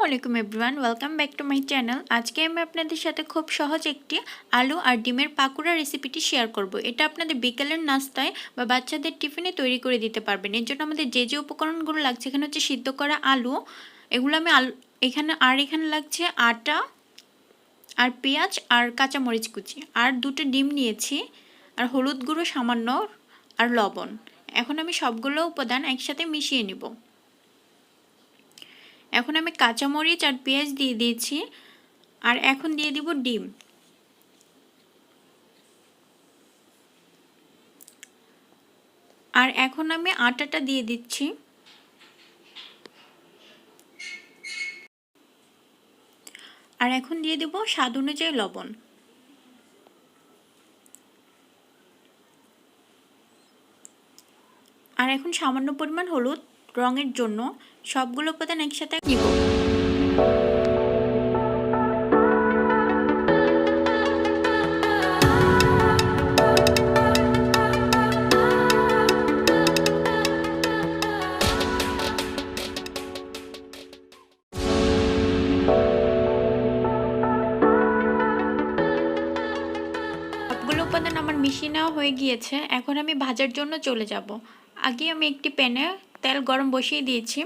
আলাইকুম everyone, welcome back to my channel. আজকে আমি আপনাদের সাথে খুব সহজ একটি আলু আর ডিমের পাকোড়া রেসিপিটি শেয়ার করব। এটা আপনাদের বিকেলের নাস্তায় বা বাচ্চাদের টিফিনে তৈরি করে দিতে পারবেন। এর জন্য আমাদের যে উপকরণগুলো লাগছে, এখানে হচ্ছে সিদ্ধ করা আলু, এগুলো আমি এখানে লাগছে আটা আর পেঁয়াজ আর কাঁচামরিচ কুচি আর 2টো ডিম নিয়েছি আর হলুদ গুঁড়ো সামান্য আর লবণ। এখন আমি সবগুলো উপাদান একসাথে মিশিয়ে নিব। এখন আমি কাঁচামরিচ আর পেঁয়াজ দিয়ে দিয়েছি আর এখন দিয়ে দিব ডিম। আর এখন আমি আটাটা দিয়ে দিচ্ছি। আর এখন দিয়ে দেব স্বাদ অনুযায়ী লবণ। আর এখন সামান্য পরিমাণ হলুদ রঙের জন্য সবগুলো উপাদান একসাথে নিব। সবগুলো উপাদান আমার মিশিয়ে নেওয়া হয়ে গিয়েছে। এখন আমি ভাজার জন্য চলে যাব। আগে আমি একটি প্যানে তেল গরম বসিয়ে দিয়েছি।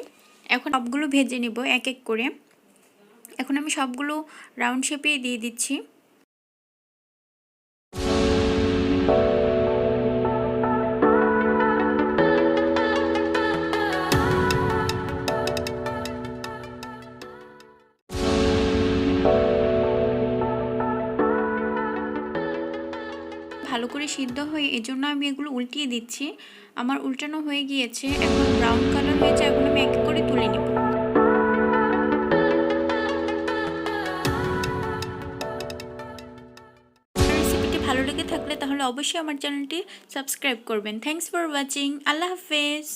এখন সবগুলো ভেজে নেব এক এক করে। এখন আমি সবগুলো রাউন্ড শেপে দিয়ে দিচ্ছি। ভালো করে সিদ্ধ হয়ে এজন্য আমি এগুলো উল্টিয়ে দিচ্ছি। আমার উল্টানো হয়ে গিয়েছে, এখন ব্রাউন কালার হয়েছে। এখন আমি এক এক করে তুলে নিব। রেসিপিটি ভালো লেগে থাকলে তাহলে অবশ্যই আমার চ্যানেলটি সাবস্ক্রাইব করবেন। Thanks for watching. আল্লাহ হাফেজ।